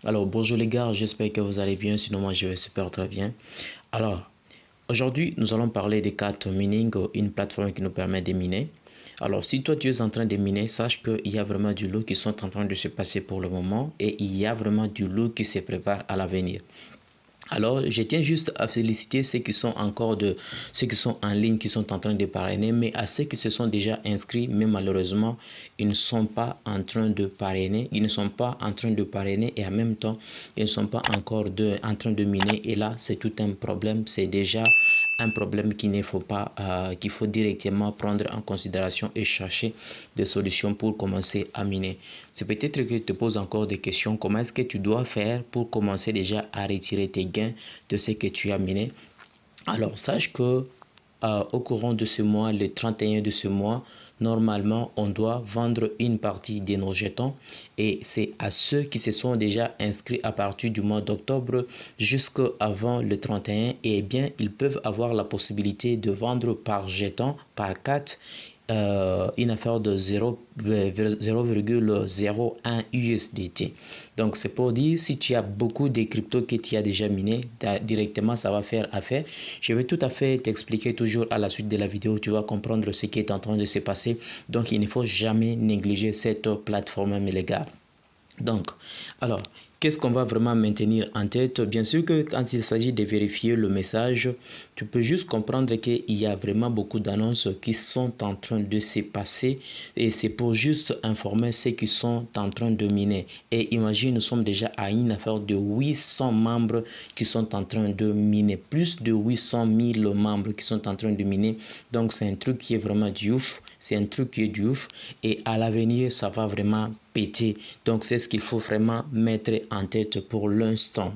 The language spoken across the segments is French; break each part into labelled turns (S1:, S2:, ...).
S1: Alors, bonjour les gars, j'espère que vous allez bien, sinon moi je vais super très bien. Alors, aujourd'hui, nous allons parler des cartes mining, une plateforme qui nous permet de miner. Alors, si toi tu es en train de miner, sache qu'il y a vraiment du lot qui sont en train de se passer pour le moment et il y a vraiment du lot qui se prépare à l'avenir. Alors, je tiens juste à féliciter ceux qui sont en ligne, qui sont en train de parrainer, mais à ceux qui se sont déjà inscrits, mais malheureusement, ils ne sont pas en train de parrainer, ils ne sont pas en train de parrainer et en même temps, ils ne sont pas encore en train de miner. Et là, c'est tout un problème. C'est déjà un problème qu'il faut directement prendre en considération et chercher des solutions pour commencer à miner. C'est peut-être que tu te poses encore des questions. Comment est-ce que tu dois faire pour commencer déjà à retirer tes gains de ce que tu as miné? Alors, sache que au courant de ce mois, le 31 de ce mois, normalement, on doit vendre une partie de nos jetons et c'est à ceux qui se sont déjà inscrits à partir du mois d'octobre jusqu'avant le 31, et bien, ils peuvent avoir la possibilité de vendre par jeton, par 4, une affaire de 0,01 USDT. Donc, c'est pour dire, si tu as beaucoup de cryptos que tu as déjà miné, directement, ça va faire affaire. Je vais tout à fait t'expliquer toujours à la suite de la vidéo. Tu vas comprendre ce qui est en train de se passer. Donc, il ne faut jamais négliger cette plateforme, mes gars. Donc, alors, qu'est-ce qu'on va vraiment maintenir en tête? Bien sûr que quand il s'agit de vérifier le message, tu peux juste comprendre qu'il y a vraiment beaucoup d'annonces qui sont en train de se passer et c'est pour juste informer ceux qui sont en train de miner. Et imagine, nous sommes déjà à une affaire de 800 membres qui sont en train de miner, plus de 800 000 membres qui sont en train de miner. Donc, c'est un truc qui est vraiment du ouf, c'est un truc qui est du ouf et à l'avenir, ça va vraiment péter. Donc, c'est ce qu'il faut vraiment mettre en tête pour l'instant.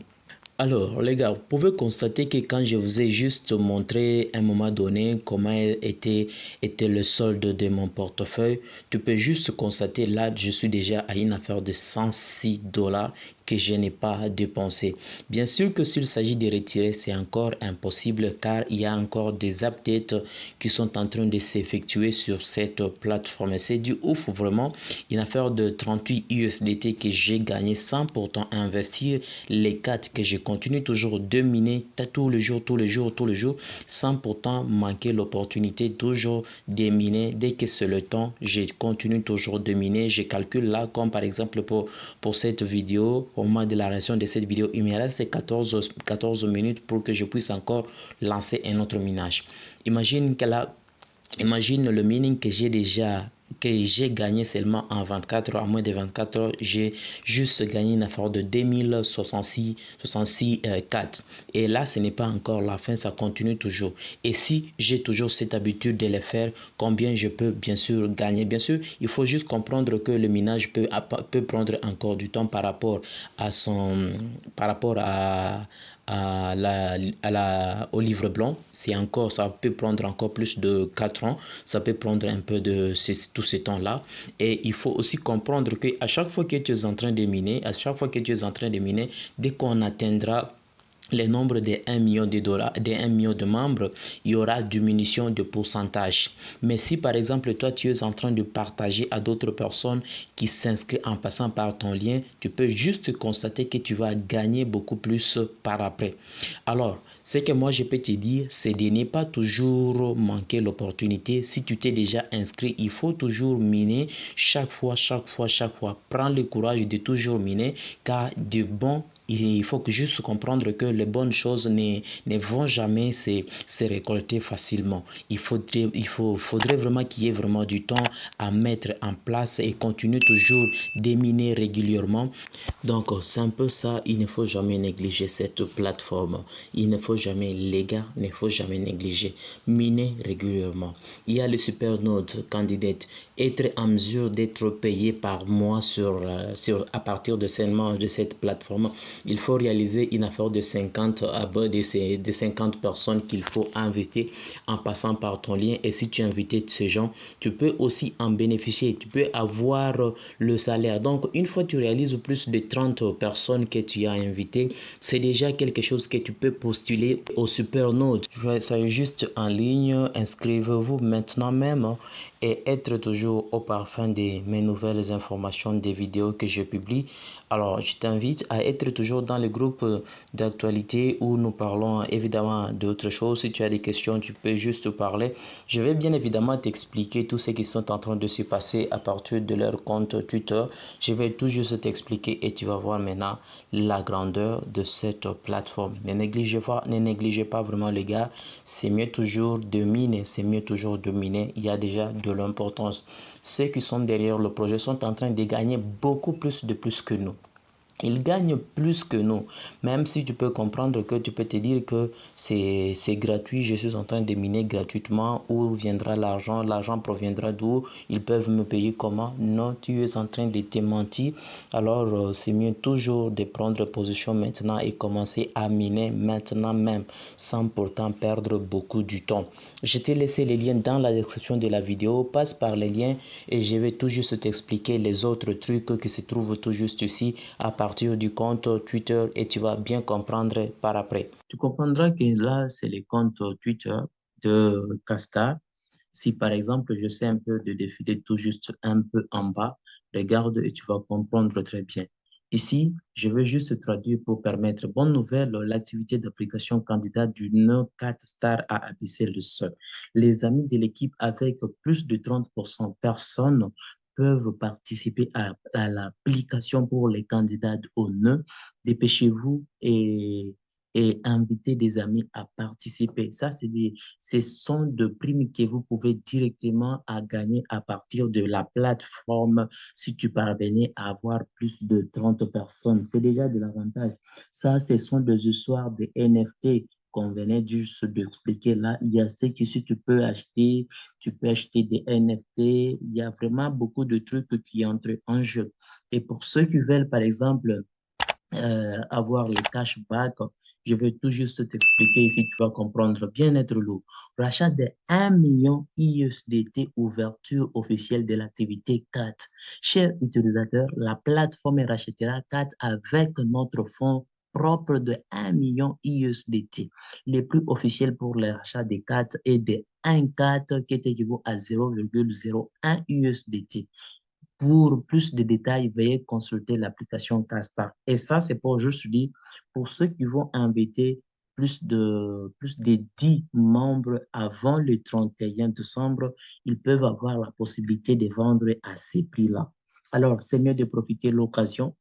S1: Alors, les gars, vous pouvez constater que quand je vous ai juste montré à un moment donné comment était le solde de mon portefeuille, tu peux juste constater là, je suis déjà à une affaire de 106 dollars que je n'ai pas dépensé. Bien sûr que s'il s'agit de retirer, c'est encore impossible car il y a encore des updates qui sont en train de s'effectuer sur cette plateforme. C'est du ouf vraiment. Une affaire de 38 USDT que j'ai gagné sans pourtant investir les 4 que je continue toujours de miner tous les jours, sans pourtant manquer l'opportunité toujours de miner. Dès que c'est le temps, je continue toujours de miner. Je calcule là, comme par exemple pour cette vidéo, au moment de la réalisation de cette vidéo, il me reste 14 minutes pour que je puisse encore lancer un autre minage. Imagine le mining que j'ai gagné seulement en 24 heures, en moins de 24 heures, j'ai juste gagné une affaire de 2066 4. Et là, ce n'est pas encore la fin, ça continue toujours. Et si j'ai toujours cette habitude de le faire, combien je peux bien sûr gagner? Bien sûr, il faut juste comprendre que le minage peut prendre encore du temps par rapport au livre blanc. Ça peut prendre encore plus de 4 ans, ça peut prendre un peu de tout ce temps-là. Et il faut aussi comprendre que à chaque fois que tu es en train de miner, dès qu'on atteindra le nombre de 1 million de dollars, de 1 million de membres, il y aura diminution de pourcentage. Mais si par exemple toi tu es en train de partager à d'autres personnes qui s'inscrivent en passant par ton lien, tu peux juste constater que tu vas gagner beaucoup plus par après. Alors, ce que moi je peux te dire, c'est de ne pas toujours manquer l'opportunité. Si tu t'es déjà inscrit, il faut toujours miner chaque fois. Prends le courage de toujours miner car de bon, il faut juste comprendre que les bonnes choses ne vont jamais se récolter facilement. Faudrait vraiment qu'il y ait vraiment du temps à mettre en place et continuer toujours de miner régulièrement. Donc, c'est un peu ça, il ne faut jamais négliger cette plateforme. Il ne faut jamais, les gars, il ne faut jamais négliger. Miner régulièrement. Il y a le Supernode Candidate. Être en mesure d'être payé par mois à partir de seulement de cette plateforme. Il faut réaliser une affaire de 50 de 50 personnes qu'il faut inviter en passant par ton lien. Et si tu invites ces gens, tu peux aussi en bénéficier. Tu peux avoir le salaire. Donc, une fois que tu réalises plus de 30 personnes que tu as invitées, c'est déjà quelque chose que tu peux postuler au Supernode. Soyez juste en ligne, inscrivez-vous maintenant même et être toujours au parfum de mes nouvelles informations des vidéos que je publie, alors je t'invite à être toujours dans le groupe d'actualité où nous parlons évidemment d'autres choses. Si tu as des questions, tu peux juste parler. Je vais bien évidemment t'expliquer tout ce qui sont en train de se passer à partir de leur compte Twitter. Je vais tout juste t'expliquer et tu vas voir maintenant la grandeur de cette plateforme. Ne négligez pas vraiment les gars. C'est mieux toujours de miner, c'est mieux toujours de miner. Il y a déjà de l'importance. Ceux qui sont derrière le projet sont en train de gagner beaucoup plus que nous. Ils gagnent plus que nous. Même si tu peux comprendre que tu peux te dire que c'est gratuit, je suis en train de miner gratuitement, où viendra l'argent, l'argent proviendra d'où, ils peuvent me payer comment. Non, tu es en train de te mentir. Alors, c'est mieux toujours de prendre position maintenant et commencer à miner maintenant même, sans pourtant perdre beaucoup du temps. Je t'ai laissé les liens dans la description de la vidéo. Passe par les liens et je vais tout juste t'expliquer les autres trucs qui se trouvent tout juste ici à partir du compte Twitter et tu vas bien comprendre par après. Tu comprendras que là, c'est le compte Twitter de Casta. Si par exemple, je sais un peu de défiler tout juste un peu en bas, regarde et tu vas comprendre très bien. Ici, je vais juste traduire pour permettre. Bonne nouvelle, l'activité d'application candidat du No 4 Star a abaissé le sol. Les amis de l'équipe avec plus de 30% personnes peuvent participer à l'application pour les candidats au nœud. Dépêchez-vous et invitez des amis à participer. Ça, ce sont de primes que vous pouvez directement à gagner à partir de la plateforme si tu parvenais à avoir plus de 30 personnes. C'est déjà de l'avantage. Ça, ce sont des histoires de NFT qu'on venait juste d'expliquer là. Il y a ce que si tu peux acheter des NFT. Il y a vraiment beaucoup de trucs qui entrent en jeu. Et pour ceux qui veulent, par exemple, avoir les cashbacks, je vais tout juste t'expliquer ici, tu vas comprendre bien être lourd. Rachat de 1 million USDT, ouverture officielle de l'activité CAT. Chers utilisateurs, la plateforme rachètera CAT avec notre fonds propre de 1 million USDT. Le prix officiel pour le rachat des CAT est de 1 CAT qui est équivaut à 0,01 USDT. Pour plus de détails, veuillez consulter l'application Casta. Et ça, c'est pour juste dire, pour ceux qui vont inviter plus de 10 membres avant le 31 décembre, ils peuvent avoir la possibilité de vendre à ces prix-là. Alors, c'est mieux de profiter de l'occasion,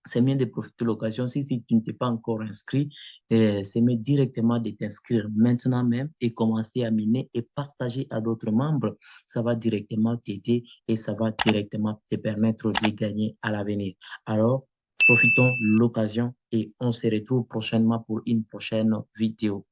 S1: c'est mieux de profiter de l'occasion. Si tu ne t'es pas encore inscrit, c'est mieux directement de t'inscrire maintenant même et commencer à miner et partager à d'autres membres. Ça va directement t'aider et ça va directement te permettre de gagner à l'avenir. Alors, profitons de l'occasion et on se retrouve prochainement pour une prochaine vidéo.